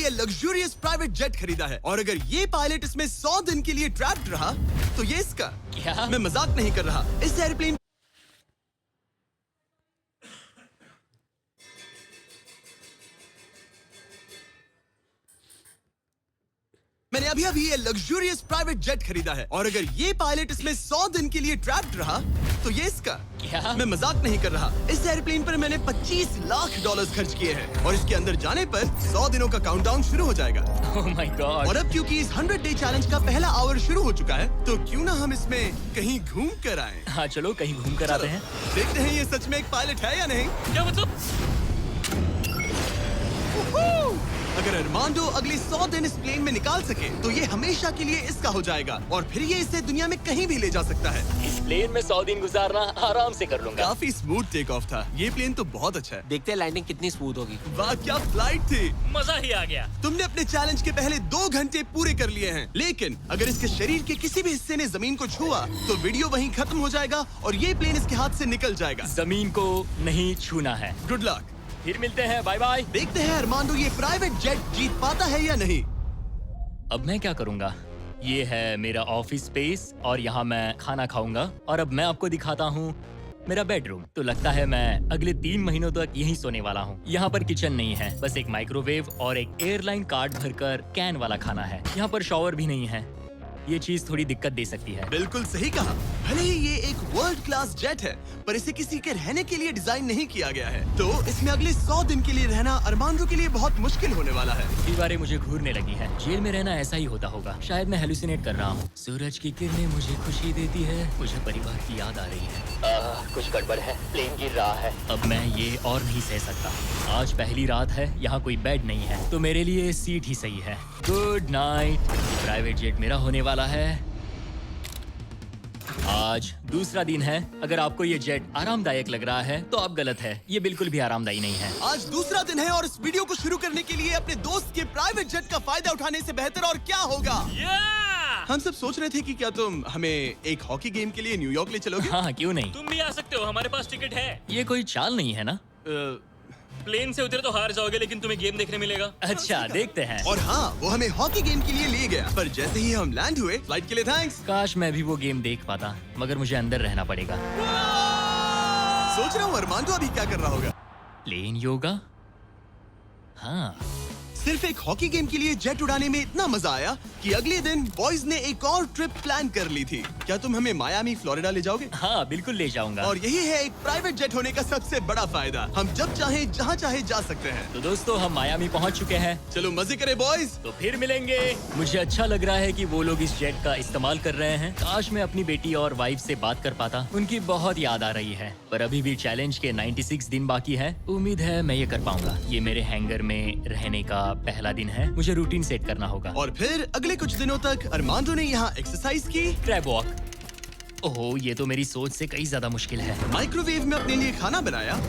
ये luxurious private jet खरीदा है और अगर ये पायलट इसमें 100 दिन के लिए ट्रैप्ड रहा तो ये इसका। क्या? मैं मजाक नहीं कर रहा। इस एयरप्लेन मैंने अभी ये लग्जूरियस प्राइवेट जेट खरीदा है और अगर ये पायलट इसमें 100 दिन के लिए ट्रैप्ड रहा तो ये इसका। क्या? मैं मजाक नहीं कर रहा। इस एयरप्लेन पर मैंने $25 लाख खर्च किए हैं और इसके अंदर जाने पर 100 दिनों का काउंटडाउन शुरू हो जाएगा। Oh my God. और अब क्योंकि इस 100 डे चैलेंज का पहला आवर शुरू हो चुका है तो क्यों ना हम इसमें कहीं घूम कर आए। हाँ चलो कहीं घूम कर आते हैं। देखते हैं ये सच में एक पायलट है या नहीं। क्या मतलब? अगर अरमांडो अगले 100 दिन इस प्लेन में निकाल सके तो ये हमेशा के लिए इसका हो जाएगा और फिर ये इसे दुनिया में कहीं भी ले जा सकता है। इस प्लेन में 100 दिन गुजारना आराम से कर लूंगा। काफी स्मूथ टेक ऑफ था। ये प्लेन तो बहुत अच्छा है। देखते हैं लैंडिंग कितनी स्मूथ होगी। वाह क्या फ्लाइट थी। मजा ही आ गया। तुमने अपने चैलेंज के पहले 2 घंटे पूरे कर लिए हैं लेकिन अगर इसके शरीर के किसी भी हिस्से ने जमीन को छुआ तो वीडियो वहीं खत्म हो जाएगा और ये प्लेन इसके हाथ से निकल जाएगा। जमीन को नहीं छूना है। Good luck. फिर मिलते हैं, बाय बाय। देखते हैं अरमांडो ये प्राइवेट जेट जीत पाता है या नहीं। अब मैं क्या करूंगा? ये है मेरा ऑफिस स्पेस और यहाँ मैं खाना खाऊंगा और अब मैं आपको दिखाता हूँ मेरा बेडरूम। तो लगता है मैं अगले 3 महीनों तक यहीं सोने वाला हूँ। यहाँ पर किचन नहीं है, बस एक माइक्रोवेव और एक एयरलाइन कार्ड भरकर कैन वाला खाना है। यहाँ पर शॉवर भी नहीं है। ये चीज थोड़ी दिक्कत दे सकती है। बिल्कुल सही कहा। भले ही ये एक वर्ल्ड क्लास जेट है पर इसे किसी के रहने के लिए डिजाइन नहीं किया गया है तो इसमें अगले 100 दिन के लिए रहना अरमांडो के लिए बहुत मुश्किल होने वाला है। दीवारें मुझे घूरने लगी हैं। जेल में रहना ऐसा ही होता होगा। शायद मैं हेलुसिनेट कर रहा हूँ। सूरज की किरणें मुझे खुशी देती है। मुझे परिवार की याद आ रही है। कुछ गड़बड़ है। प्लेन गिर रहा है। अब मैं ये और नहीं सह सकता। आज पहली रात है, यहाँ कोई बेड नहीं है तो मेरे लिए सीट ही सही है। Good night. प्राइवेट जेट मेरा होने वाला है। आज दूसरा दिन है। अगर आपको ये जेट आरामदायक लग रहा है तो आप गलत है। ये बिल्कुल भी आरामदायी नहीं है। आज दूसरा दिन है और इस वीडियो को शुरू करने के लिए अपने दोस्त के प्राइवेट जेट का फायदा उठाने से बेहतर और क्या होगा। हम सब सोच रहे थे कि क्या तुम हमें एक हॉकी गेम के लिए न्यूयॉर्क ले चलोगे। हाँ क्यों नहीं। तुम भी आ सकते हो, हमारे पास टिकट है। ये कोई चाल नहीं है ना। प्लेन से उतरे तो हार जाओगे लेकिन तुम्हें गेम देखने मिलेगा। अच्छा देखते हैं। और हाँ वो हमें हॉकी गेम के लिए ले गया पर जैसे ही हम लैंड हुए फ्लाइट के लिए थैंक्स। काश मैं भी वो गेम देख पाता मगर मुझे अंदर रहना पड़ेगा। सोच रहा हूँ अरमांडो अभी क्या कर रहा होगा। प्लेन योगा। हाँ सिर्फ एक हॉकी गेम के लिए जेट उड़ाने में इतना मजा आया कि अगले दिन बॉयज ने एक और ट्रिप प्लान कर ली थी। क्या तुम हमें मायामी फ्लोरिडा ले जाओगे। हाँ बिल्कुल ले जाऊंगा। और यही है एक प्राइवेट जेट होने का सबसे बड़ा फायदा। हम जब चाहे जहाँ चाहे जा सकते हैं। तो दोस्तों हम मायामी पहुंच चुके हैं। चलो मजे करें बॉयज। तो फिर मिलेंगे। मुझे अच्छा लग रहा है कि वो लोग इस जेट का इस्तेमाल कर रहे हैं। काश मैं अपनी बेटी और वाइफ से बात कर पाता। उनकी बहुत याद आ रही है पर अभी भी चैलेंज के 96 दिन बाकी है। उम्मीद है मैं ये कर पाऊंगा। ये मेरे हैंगर में रहने का पहला दिन है। मुझे रूटीन सेट करना होगा। और फिर अगले कुछ दिनों तक अरमांडो ने यहाँ एक्सरसाइज की। Crab walk. ओह ये तो मेरी सोच से कई ज्यादा मुश्किल है। माइक्रोवेव में अपने लिए खाना बनाया।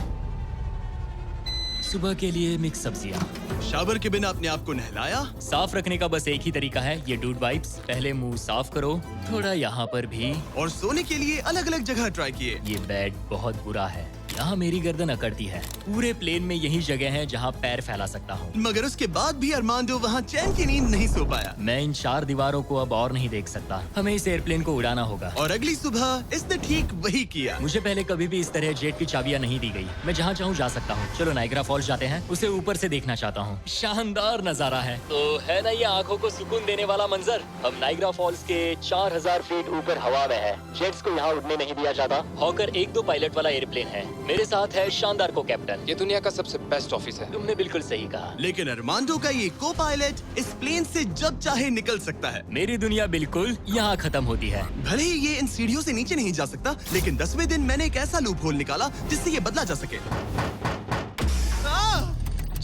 सुबह के लिए मिक्स सब्जियाँ। शावर के बिना अपने आप को नहलाया। साफ रखने का बस एक ही तरीका है, ये डूड वाइप्स। पहले मुंह साफ करो, थोड़ा यहाँ पर भी। और सोने के लिए अलग अलग जगह ट्राई किए। ये बेड बहुत बुरा है। यहाँ मेरी गर्दन अकड़ती है। पूरे प्लेन में यही जगह है जहाँ पैर फैला सकता हूँ। मगर उसके बाद भी अरमांडो वहाँ चैन की नींद नहीं सो पाया। मैं इन 4 दीवारों को अब और नहीं देख सकता। हमें इस एयरप्लेन को उड़ाना होगा। और अगली सुबह इसने ठीक वही किया। मुझे पहले कभी भी इस तरह जेट की चाबियां नहीं दी गई। मैं जहाँ चाहूँ जा सकता हूँ। चलो नाइग्रा फॉल्स जाते हैं। उसे ऊपर से देखना चाहता हूँ। शानदार नजारा है। तो है ना ये आंखों को सुकून देने वाला मंजर। हम नाइग्रा फॉल्स के 4000 फीट ऊपर हवा में है। जेट्स को यहाँ उड़ने नहीं दिया जाता। हॉकर 1-2 पायलट वाला एयरप्लेन है। मेरे साथ है शानदार को कैप्टन। ये दुनिया का सबसे बेस्ट ऑफिस है। तुमने बिल्कुल सही कहा। लेकिन अरमांडो का ये को पायलट इस प्लेन से जब चाहे निकल सकता है। मेरी दुनिया बिल्कुल यहाँ खत्म होती है। भले ही ये इन सीढ़ियों से नीचे नहीं जा सकता लेकिन 10वें दिन मैंने एक ऐसा लूप होल निकाला जिससे ये बदला जा सके।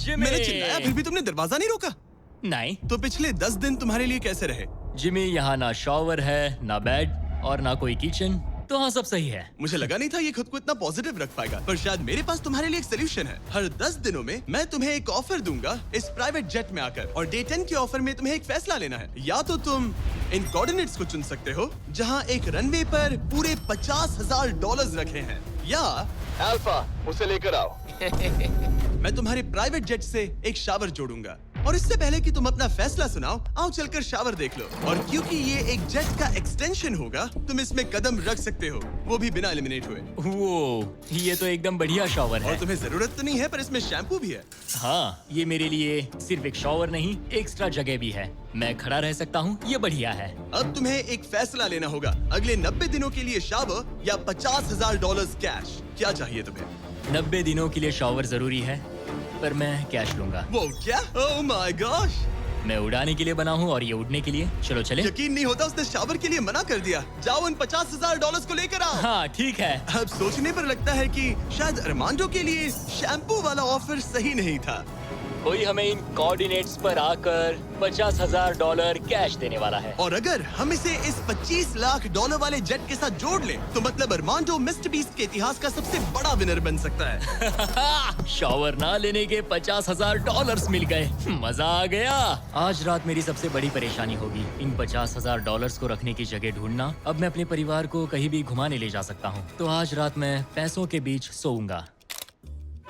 मैंने चिल्लाया फिर भी तुमने दरवाजा नहीं रोका। नहीं तो पिछले 10 दिन तुम्हारे लिए कैसे रहे। जिमी, यहाँ ना शॉवर है, ना बेड और ना कोई किचन। तो हाँ सब सही है। मुझे लगा नहीं था ये खुद को इतना पॉजिटिव रख पाएगा पर शायद मेरे पास तुम्हारे लिए एक सोल्यूशन है। हर 10 दिनों में मैं तुम्हें एक ऑफर दूंगा इस प्राइवेट जेट में आकर और डे 10 के ऑफर में तुम्हें एक फैसला लेना है। या तो तुम इन कोऑर्डिनेट्स को चुन सकते हो जहां एक रनवे पर पूरे $50,000 रखे हैं या अल्फा उसे लेकर आओ। मैं तुम्हारे प्राइवेट जेट से एक शावर जोड़ूंगा। और इससे पहले कि तुम अपना फैसला सुनाओ, आओ चलकर शावर देख लो। और क्योंकि ये एक जेट का एक्सटेंशन होगा, तुम इसमें कदम रख सकते हो, वो भी बिना एलिमिनेट हुए। वो ये तो एकदम बढ़िया शॉवर और है। तुम्हें जरूरत तो नहीं है, पर इसमें शैम्पू भी है। हाँ, ये मेरे लिए सिर्फ एक शॉवर नहीं, एक्स्ट्रा जगह भी है। मैं खड़ा रह सकता हूँ, ये बढ़िया है। अब तुम्हें एक फैसला लेना होगा, अगले 90 दिनों के लिए शावर या $50,000 कैश। क्या चाहिए तुम्हें? 90 दिनों के लिए शॉवर जरूरी है, पर मैं कैश लूंगा। वो क्या? Oh my gosh! मैं उड़ाने के लिए बना हूँ और ये उड़ने के लिए। चलो चले। यकीन नहीं होता, उसने शावर के लिए मना कर दिया। जाओ उन $50,000 को लेकर आओ। हाँ ठीक है। अब सोचने पर लगता है कि शायद अरमांडो के लिए शैम्पू वाला ऑफर सही नहीं था। कोई हमें इन कोऑर्डिनेट्स पर आकर $50,000 कैश देने वाला है। और अगर हम इसे इस $25 लाख वाले जेट के साथ जोड़ लें, तो मतलब अरमांडो मिस्टर बीस्ट के इतिहास का सबसे बड़ा विनर बन सकता है। शॉवर ना लेने के $50,000 मिल गए। मजा आ गया। आज रात मेरी सबसे बड़ी परेशानी होगी इन $50,000 को रखने की जगह ढूंढना। अब मैं अपने परिवार को कहीं भी घुमाने ले जा सकता हूँ, तो आज रात मैं पैसों के बीच सोऊंगा।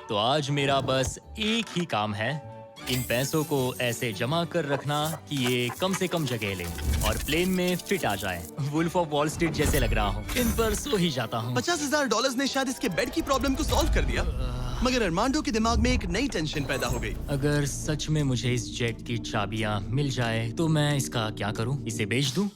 तो आज मेरा बस एक ही काम है, इन पैसों को ऐसे जमा कर रखना कि ये कम से कम जगह ले और प्लेन में फिट आ जाए। वुल्फ ऑफ वॉल स्ट्रीट जैसे लग रहा हूँ। इन पर सो ही जाता हूँ। $50,000 ने शायद इसके बेड की प्रॉब्लम को सॉल्व कर दिया, मगर अरमांडो के दिमाग में एक नई टेंशन पैदा हो गई। अगर सच में मुझे इस जेट की चाबियां मिल जाए तो मैं इसका क्या करूं? इसे बेच दूं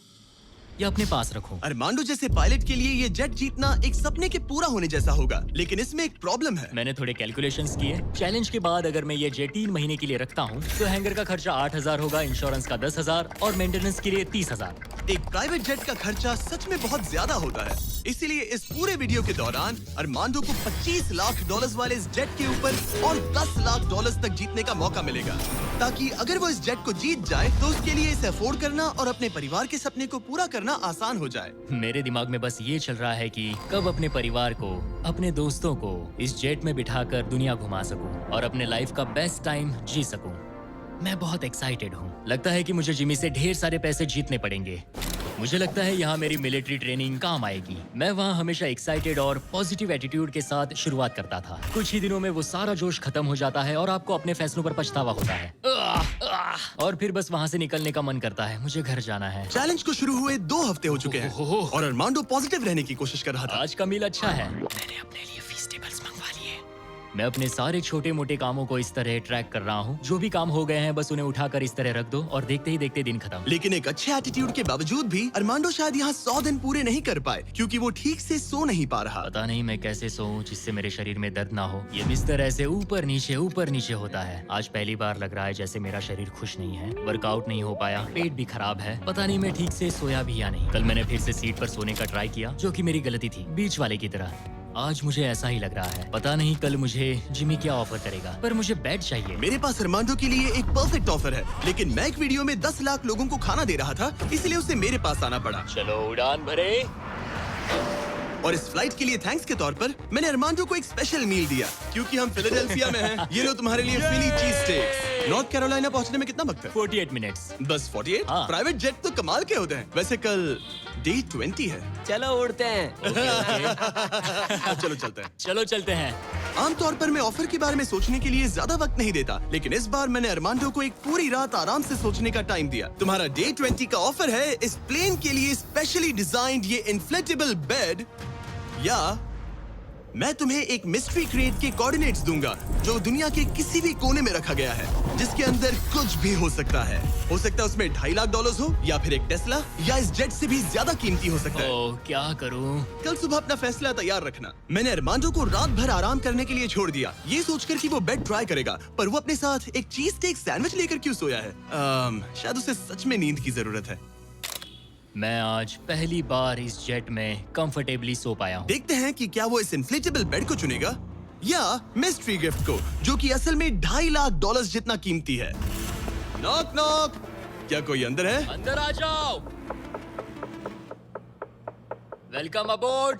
या अपने पास रखूं? अरमांडो जैसे पायलट के लिए ये जेट जीतना एक सपने के पूरा होने जैसा होगा, लेकिन इसमें एक प्रॉब्लम है। मैंने थोड़े कैलकुलेशंस किए। चैलेंज के बाद अगर मैं ये जेट 3 महीने के लिए रखता हूँ तो हैंगर का खर्चा 8,000 होगा, इंश्योरेंस का 10,000 और मेंटेनेंस के लिए 30,000। एक प्राइवेट जेट का खर्चा सच में बहुत ज्यादा होता है, इसीलिए इस पूरे वीडियो के दौरान अरमांडो को $25 लाख वाले इस जेट के ऊपर और $10 लाख तक जीतने का मौका मिलेगा, ताकि अगर वो इस जेट को जीत जाए तो उसके लिए इसे अफोर्ड करना और अपने परिवार के सपने को पूरा करना आसान हो जाए। मेरे दिमाग में बस ये चल रहा है कि कब अपने परिवार को, अपने दोस्तों को इस जेट में बिठाकर दुनिया घुमा सकूं और अपने लाइफ का बेस्ट टाइम जी सकूं। मैं बहुत एक्साइटेड हूँ। लगता है कि मुझे जिमी से ढेर सारे पैसे जीतने पड़ेंगे। मुझे लगता है यहाँ मेरी मिलिट्री ट्रेनिंग काम आएगी। मैं वहाँ हमेशा एक्साइटेड और पॉजिटिव एटीट्यूड के साथ शुरुआत करता था। कुछ ही दिनों में वो सारा जोश खत्म हो जाता है और आपको अपने फैसलों पर पछतावा होता है। और फिर बस वहाँ से निकलने का मन करता है। मुझे घर जाना है। चैलेंज को शुरू हुए 2 हफ्ते हो चुके हैं और अरमांडो पॉजिटिव रहने की कोशिश कर रहा था। आज का मील अच्छा है। मैंने अपने लिए फेस्टिवल्स मंगवा लिए। मैं अपने सारे छोटे मोटे कामों को इस तरह ट्रैक कर रहा हूँ। जो भी काम हो गए हैं बस उन्हें उठाकर इस तरह रख दो और देखते ही देखते दिन खत्म। लेकिन एक अच्छे एटीट्यूड के बावजूद भी अरमांडो शायद यहाँ 100 दिन पूरे नहीं कर पाए, क्योंकि वो ठीक से सो नहीं पा रहा। पता नहीं मैं कैसे सोऊं जिससे मेरे शरीर में दर्द ना हो। ये बिस्तर ऐसे ऊपर नीचे होता है। आज पहली बार लग रहा है जैसे मेरा शरीर खुश नहीं है। वर्कआउट नहीं हो पाया, पेट भी खराब है। पता नहीं मैं ठीक से सोया भी या नहीं। कल मैंने फिर से सीट पर सोने का ट्राई किया, जो कि मेरी गलती थी, बीच वाले की तरह। आज मुझे ऐसा ही लग रहा है। पता नहीं कल मुझे जिमी क्या ऑफर करेगा, पर मुझे बेड चाहिए। मेरे पास अरमांडो के लिए एक परफेक्ट ऑफर है, लेकिन मैं एक वीडियो में 10 लाख लोगों को खाना दे रहा था, इसलिए उसे मेरे पास आना पड़ा। चलो उड़ान भरे। और इस फ्लाइट के लिए थैंक्स के तौर पर मैंने अरमांडो को एक स्पेशल मील दिया, क्योंकि हम फिलाडेल्फिया में हैं। ये लो तुम्हारे लिए फिली चीज स्टेक्स। नॉर्थ कैरोलिना पहुंचने में कितना वक्त है? 48 मिनट्स। बस 48? हाँ। प्राइवेट जेट तो कमाल के होते हैं। वैसे कल डे 20 है। चलो उड़ते हैं। चलो चलते हैं। चलो चलते हैं। आमतौर पर मैं ऑफर के बारे में सोचने के लिए ज्यादा वक्त नहीं देता, लेकिन इस बार मैंने अरमांडो को एक पूरी रात आराम से सोचने का टाइम दिया। तुम्हारा डे 20 का ऑफर है इस प्लेन के लिए स्पेशली डिजाइन्ड ये इन्फ्लेटेबल बेड, या मैं तुम्हें एक मिस्ट्री क्रेट के कोऑर्डिनेट्स दूंगा जो दुनिया के किसी भी कोने में रखा गया है, जिसके अंदर कुछ भी हो सकता है। हो सकता है उसमें $2.5 लाख हो, या फिर एक टेस्ला, या इस जेट से भी ज्यादा कीमती हो सकता है। ओह, क्या करूं? कल सुबह अपना फैसला तैयार रखना। मैंने अरमांडो को रात भर आराम करने के लिए छोड़ दिया, ये सोचकर कि वो बेड ट्राई करेगा, पर वो अपने साथ एक चीज स्टेक सैंडविच लेकर क्यों सोया है? शायद उसे सच में नींद की जरूरत है। मैं आज पहली बार इस जेट में कंफर्टेबली सो पाया हूँ। देखते हैं कि क्या वो इस इन्फ्लेटेबल बेड को चुनेगा या मिस्ट्री गिफ्ट को, जो कि असल में $2.5 लाख जितना कीमती है। नॉक नॉक, क्या कोई अंदर है? अंदर आ जाओ। Welcome aboard.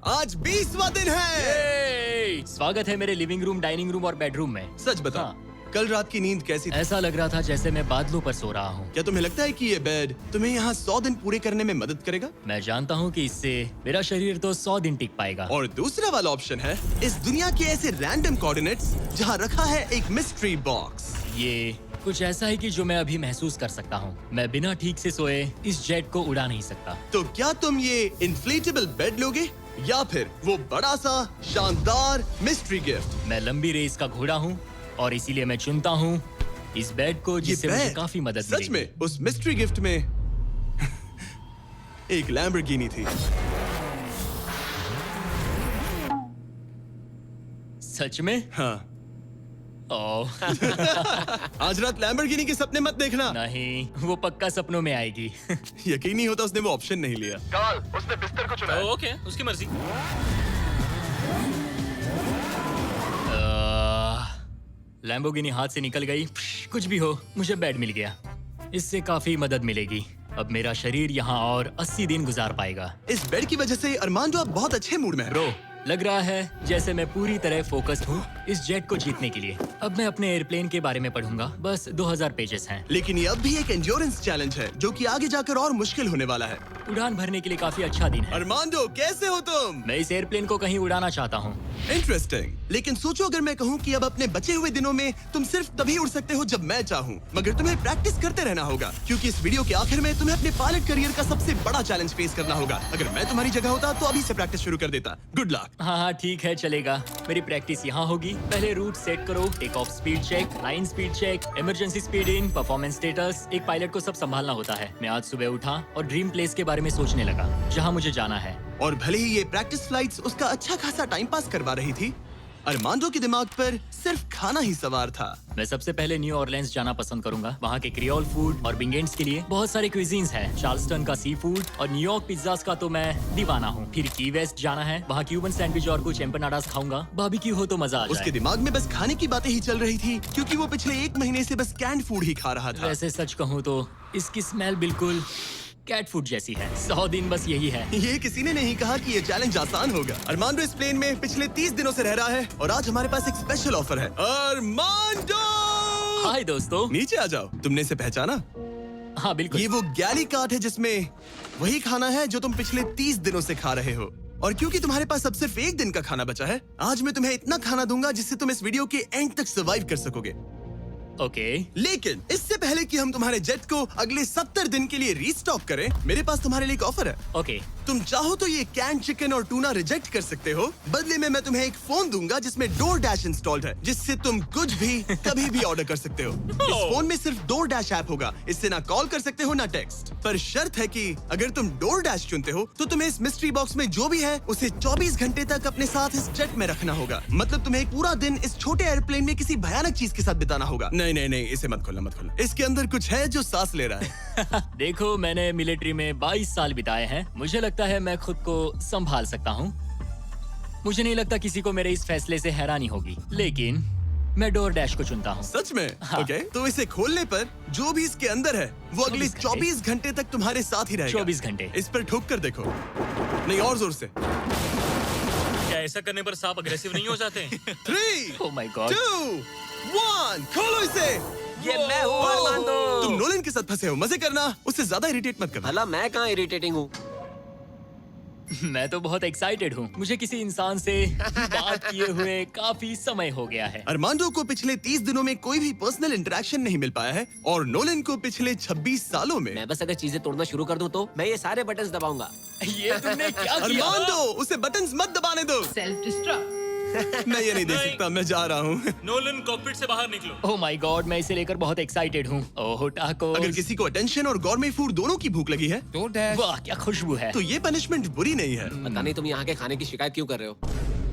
आज 20वां दिन है। स्वागत है मेरे लिविंग रूम, डाइनिंग रूम और बेडरूम में। सच बता, हाँ। कल रात की नींद कैसी थी? ऐसा लग रहा था जैसे मैं बादलों पर सो रहा हूँ। क्या तुम्हें लगता है कि ये बेड तुम्हें यहाँ 100 दिन पूरे करने में मदद करेगा? मैं जानता हूँ कि इससे मेरा शरीर तो 100 दिन टिक पाएगा। और दूसरा वाला ऑप्शन है इस दुनिया के ऐसे रैंडम कोऑर्डिनेट्स जहाँ रखा है एक मिस्ट्री बॉक्स। ये कुछ ऐसा है कि जो मैं अभी महसूस कर सकता हूँ। मैं बिना ठीक से सोए इस जेट को उड़ा नहीं सकता। तो क्या तुम ये इन्फ्लेटेबल बेड लोगे या फिर वो बड़ा सा शानदार मिस्ट्री गिफ्ट? मैं लंबी रेस का घोड़ा हूँ और इसीलिए मैं चुनता हूँ इस बेड को, जिससे मुझे बेड काफी मदद सच मिलेगी। में उस मिस्ट्री गिफ्ट में एक लैम्बोर्गिनी थी। सच में? हाँ। ओह आज रात लैम्बोर्गिनी के सपने मत देखना। नहीं, वो पक्का सपनों में आएगी। यकीन नहीं होता उसने वो ऑप्शन नहीं लिया। काल, उसने बिस्तर को चुना है। ओके, उसकी मर्जी। लैम्बोर्गिनी हाथ से निकल गई। कुछ भी हो, मुझे बेड मिल गया। इससे काफी मदद मिलेगी। अब मेरा शरीर यहाँ और 80 दिन गुजार पाएगा। इस बेड की वजह से अरमांडो अब बहुत अच्छे मूड में है। ब्रो, लग रहा है जैसे मैं पूरी तरह फोकस्ड हूँ इस जेट को जीतने के लिए। अब मैं अपने एयरप्लेन के बारे में पढ़ूंगा। बस 2000 पेजेस हैं। लेकिन ये अब भी एक एंड्योरेंस चैलेंज है जो कि आगे जाकर और मुश्किल होने वाला है। उड़ान भरने के लिए काफी अच्छा दिन है। अरमांडो, कैसे हो तुम? मैं इस एयरप्लेन को कहीं उड़ाना चाहता हूँ। इंटरेस्टिंग। लेकिन सोचो अगर मैं कहूँ कि अब अपने बचे हुए दिनों में तुम सिर्फ तभी उड़ सकते हो जब मैं चाहूँ, मगर तुम्हें प्रैक्टिस करते रहना होगा क्योंकि इस वीडियो के आखिर में तुम्हें अपने पायलट करियर का सबसे बड़ा चैलेंज फेस करना होगा। अगर मैं तुम्हारी जगह होता तो अभी से प्रैक्टिस शुरू कर देता। Good luck. हाँ, ठीक है, चलेगा। मेरी प्रैक्टिस यहाँ होगी। पहले रूट सेट करो, take off speed check, line speed check, emergency speed in, performance status. एक पायलट को सब संभालना होता है। मैं आज सुबह उठा और ड्रीम प्लेस के बारे में सोचने लगा जहाँ मुझे जाना है। और भले ही ये प्रैक्टिस फ्लाइट्स उसका अच्छा खासा टाइम पास करवा रही थी, अरमांडो के दिमाग पर सिर्फ खाना ही सवार था। मैं सबसे पहले न्यू ऑरलेंस जाना पसंद करूंगा। वहाँ के क्रियोल फूड और बिंगेंट्स के लिए बहुत सारे क्विजीन्स हैं। चार्ल्सटन का सी फूड और न्यूयॉर्क पिज्जास का तो मैं दीवाना हूँ। फिर की वेस्ट जाना है, वहाँ क्यूबन सैंडविच और कुछ एम्पनाडास खाऊंगा। बारबेक्यू हो तो मजा आ उसके जाए। दिमाग में बस खाने की बातें ही चल रही थी क्योंकि वो पिछले 1 महीने से बस कैंड फूड ही खा रहा था। वैसे सच कहूँ तो इसकी स्मेल बिल्कुल कैट फूड जैसी है। 100 दिन बस यही है। ये किसी ने नहीं कहा कि ये चैलेंज आसान होगा। अरमांडो इस प्लेन में पिछले 30 दिनों से रह रहा है और आज हमारे पास एक स्पेशल ऑफर है। अरमांडो! हाय दोस्तों। नीचे आ जाओ। तुमने इसे पहचाना? हाँ बिल्कुल। ये वो गैली कार्ट है जिसमें वही खाना है जो तुम पिछले 30 दिनों से खा रहे हो। और क्योंकि तुम्हारे पास अब सिर्फ 1 दिन का खाना बचा है, आज मैं तुम्हें इतना खाना दूंगा जिससे तुम इस वीडियो के एंड तक सर्वाइव कर सकोगे। ओके। लेकिन इससे पहले कि हम तुम्हारे जेट को अगले 70 दिन के लिए रीस्टॉक करें, मेरे पास तुम्हारे लिए एक ऑफर है। ओके। तुम चाहो तो ये कैन चिकन और टूना रिजेक्ट कर सकते हो। बदले में मैं तुम्हें एक फोन दूंगा जिसमें DoorDash इंस्टॉल्ड है, जिससे तुम कुछ भी कभी भी ऑर्डर कर सकते हो। इस फोन में सिर्फ DoorDash ऐप होगा। इससे ना कॉल कर सकते हो ना टेक्स्ट। पर शर्त है कि अगर तुम DoorDash चुनते हो तो तुम्हें इस मिस्ट्री बॉक्स में जो भी है उसे 24 घंटे तक अपने साथ इस जेट में रखना होगा। मतलब तुम्हें एक पूरा दिन इस छोटे एयरप्लेन में किसी भयानक चीज के साथ बिताना होगा। नहीं नहीं नहीं, इसे मत खोलना मत खोलना। इसके अंदर कुछ है जो सांस ले रहा है। देखो, मैंने मिलिट्री में 22 साल बिताए हैं। मुझे लगता है मैं खुद को संभाल सकता हूँ। मुझे नहीं लगता किसी को मेरे इस फैसले से हैरानी होगी, लेकिन मैं DoorDash को चुनता हूँ। सच में? हाँ। ओके, तो इसे खोलने पर जो भी इसके अंदर है वो अगले 24 घंटे तक तुम्हारे साथ ही रहेगा। 24 घंटे। इस पर ठोक कर देखो। नहीं, और जोर से। क्या ऐसा करने पर सांप अग्रेसिव नहीं हो जाते? 3, ओह माय गॉड। 2, 1, खोलो इसे। ये मैं हूँ अरमांडो। तुम नोलन के साथ फंसे हो। मजे करना, उससे ज्यादा इरिटेट मत करना। भला मैं कहाँ इरिटेटिंग हूँ? मैं तो बहुत एक्साइटेड हूँ। मुझे किसी इंसान से बात किए हुए काफी समय हो गया है। अरमांडो को पिछले 30 दिनों में कोई भी पर्सनल इंटरेक्शन नहीं मिल पाया है और नोलन को पिछले 26 सालों में। मैं बस अगर चीजें तोड़ना शुरू कर दूँ तो मैं ये सारे बटन्स दबाऊंगा। ये तुमने क्या किया? अरमांडो, उसे बटन्स मत दबाने दो। Self destruct. मैं ये नहीं देख सकता, मैं जा रहा हूँ। नोलन कॉकपिट से बाहर निकलो। ओह माय गॉड, मैं इसे लेकर बहुत एक्साइटेड हूँ। ओह टाको। अगर किसी को अटेंशन और गॉर्मे फूड दोनों की भूख लगी है वाह, क्या खुशबू है। तो ये पनिशमेंट बुरी नहीं है। पता नहीं तुम यहाँ के खाने की शिकायत क्यों कर रहे हो?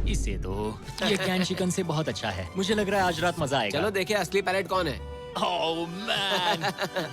इसे तो ये कैन चिकन से बहुत अच्छा है। मुझे लग रहा है आज रात मजा आएगा। चलो देखे असली पायलट कौन है। Oh man.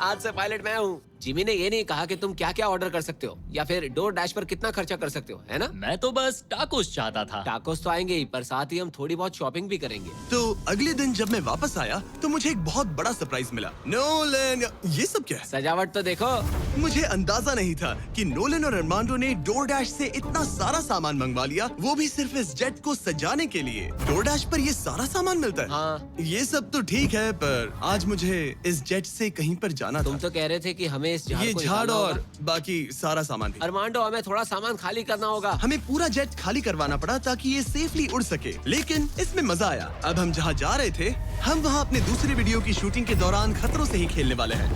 आज से पायलट मैं हूँ। जिमी ने ये नहीं कहा कि तुम क्या क्या ऑर्डर कर सकते हो या फिर डोर डैश पर कितना खर्चा कर सकते हो, है ना? मैं तो बस टाकोस चाहता था। टाकोस तो आएंगे ही, पर साथ ही हम थोड़ी बहुत शॉपिंग भी करेंगे। तो अगले दिन जब मैं वापस आया तो मुझे एक बहुत बड़ा सरप्राइज मिला। नोलन, ये सब क्या है? सजावट तो देखो। मुझे अंदाजा नहीं था कि नोलन और अरमांडो ने डोरडैश से इतना सारा सामान मंगवा लिया, वो भी सिर्फ इस जेट को सजाने के लिए। डोरडैश पर ये सारा सामान मिलता है? हाँ। ये सब तो ठीक है, पर आज मुझे इस जेट से कहीं पर जाना तुम था। तो कह रहे थे कि हमें इस झाड़ ये को झाड़ निकालना और होगा। बाकी सारा सामान भी। अरमांडो, हमें थोड़ा सामान खाली करना होगा। हमें पूरा जेट खाली करवाना पड़ा ताकि ये सेफली उड़ सके, लेकिन इसमें मजा आया। अब हम जहाँ जा रहे थे, हम वहाँ अपने दूसरे वीडियो की शूटिंग के दौरान खतरों से ही खेलने वाले हैं।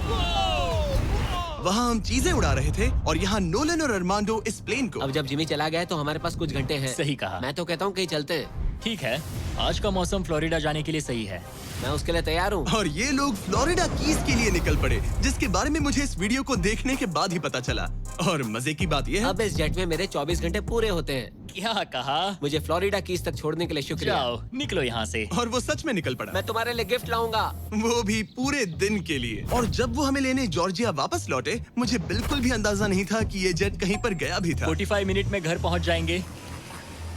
वहाँ हम चीजें उड़ा रहे थे और यहाँ नोलन और अरमांडो इस प्लेन को। अब जब जिमी चला गया है तो हमारे पास कुछ घंटे हैं। सही कहा। मैं तो कहता हूँ कहीं चलते हैं। ठीक है, आज का मौसम फ्लोरिडा जाने के लिए सही है। मैं उसके लिए तैयार हूँ। और ये लोग फ्लोरिडा कीज के लिए निकल पड़े, जिसके बारे में मुझे इस वीडियो को देखने के बाद ही पता चला। और मजे की बात ये है, अब इस जेट में मेरे 24 घंटे पूरे होते हैं। क्या कहा? मुझे फ्लोरिडा कीज तक छोड़ने के लिए शुक्रिया। जाओ, निकलो यहाँ से। और वो सच में निकल पड़ा, मैं तुम्हारे लिए गिफ्ट लाऊंगा। वो भी पूरे दिन के लिए। और जब वो हमें लेने जॉर्जिया वापस लौटे, मुझे बिल्कुल भी अंदाजा नहीं था कि ये जेट कहीं पर गया भी था। 45 मिनट में घर पहुँच जाएंगे।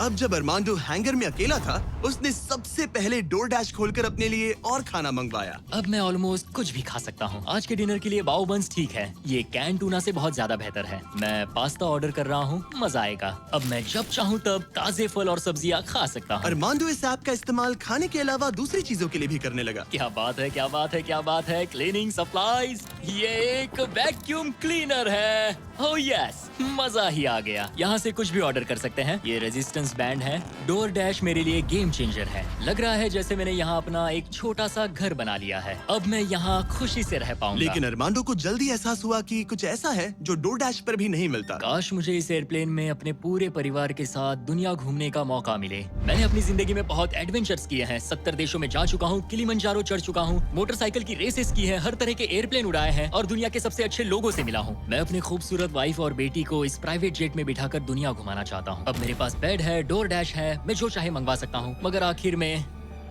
अब जब अरमांडो हैंगर में अकेला था, उसने सबसे पहले डोर डैश खोलकर अपने लिए और खाना मंगवाया। अब मैं ऑलमोस्ट कुछ भी खा सकता हूँ। आज के डिनर के लिए बाओ बंस ठीक है, ये कैन टूना से बहुत ज्यादा बेहतर है। मैं पास्ता ऑर्डर कर रहा हूँ, मजा आएगा। अब मैं जब चाहूँ तब ताजे फल और सब्जियाँ खा सकता हूँ। अरमांडो इस ऐप का इस्तेमाल खाने के अलावा दूसरी चीजों के लिए भी करने लगा। क्या बात है, क्या बात है, क्या बात है। क्लीनिंग सप्लाईज, ये एक वैक्यूम क्लीनर है। ओह यस, मजा ही आ गया। यहाँ से कुछ भी ऑर्डर कर सकते हैं। ये रेजिस्टेंस बैंड है। डोर डैश मेरे लिए गेम चेंजर है। लग रहा है जैसे मैंने यहाँ अपना एक छोटा सा घर बना लिया है। अब मैं यहाँ खुशी से रह पाऊंगा। लेकिन अरमांडो को जल्दी एहसास हुआ कि कुछ ऐसा है जो डोर डैश पर भी नहीं मिलता। काश मुझे इस एयरप्लेन में अपने पूरे परिवार के साथ दुनिया घूमने का मौका मिले। मैंने अपनी जिंदगी में बहुत एडवेंचर्स किए हैं। 70 देशों में जा चुका हूँ, किलिमंजारो चढ़ चुका हूँ, मोटरसाइकिल की रेसेस की है, हर तरह के एयरप्लेन उड़ाए हैं और दुनिया के सबसे अच्छे लोगों से मिला हूँ। मैं अपनी खूबसूरत वाइफ और बेटी को इस प्राइवेट जेट में बिठाकर दुनिया घुमाना चाहता हूँ। अब मेरे पास बेड है, डोर डैश है, मैं जो चाहे मंगवा सकता हूँ। मगर आखिर में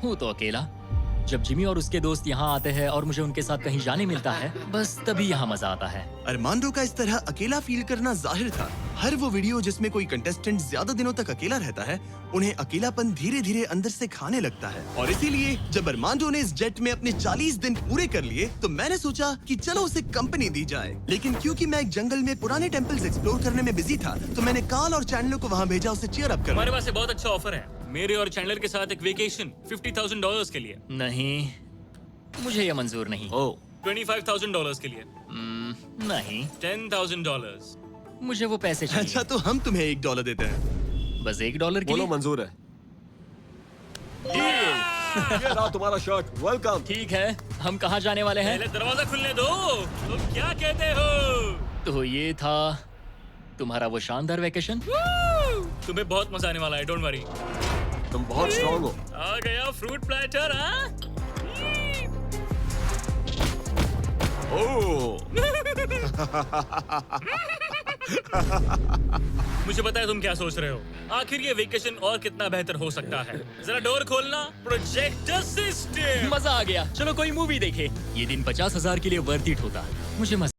हूँ तो अकेला। जब जिमी और उसके दोस्त यहाँ आते हैं और मुझे उनके साथ कहीं जाने मिलता है, बस तभी यहाँ मजा आता है। अरमांडो का इस तरह अकेला फील करना जाहिर था। हर वो वीडियो जिसमें कोई कंटेस्टेंट ज्यादा दिनों तक अकेला रहता है, उन्हें अकेलापन धीरे धीरे अंदर से खाने लगता है। और इसीलिए जब अरमांडो ने इस जेट में अपने 40 दिन पूरे कर लिए, तो मैंने सोचा कि चलो उसे कंपनी दी जाए। लेकिन क्योंकि मैं एक जंगल में पुराने टेम्पल्स एक्सप्लोर करने में बिजी था, तो मैंने कार्ल और चैंडलर को वहाँ भेजा उसे चीयर अप हमारे करने। पास एक बहुत अच्छा ऑफर है मेरे और चैंडलर के साथ, एक वेकेशन $50,000 के लिए। नहीं, मुझे ये मंजूर नहीं। ओह, $25,000 के लिए। नहीं, $10,000। मुझे वो पैसे चाहिए। अच्छा, तो हम तुम्हें $1 देते हैं। बस $1 के बोलो लिए? मंजूर है। ये रहा तुम्हारा शर्ट, वेलकम। ठीक है, हम कहाँ जाने वाले हैं? पहले दरवाजा खुलने दो। तुम क्या कहते हो? तो ये था तुम्हारा वो शानदार वेकेशन। तुम्हें बहुत मजा आने वाला है, डोंट वरी। तुम बहुत स्ट्रॉन्ग हो। आ गया फ्रूट प्लेटर। हाँ, ओह, मुझे पता है तुम क्या सोच रहे हो। आखिर ये वेकेशन और कितना बेहतर हो सकता है। जरा डोर खोलना। Projector system. मजा आ गया। चलो कोई मूवी देखे। ये दिन 50,000 के लिए वर्थ इट होता। मुझे मजा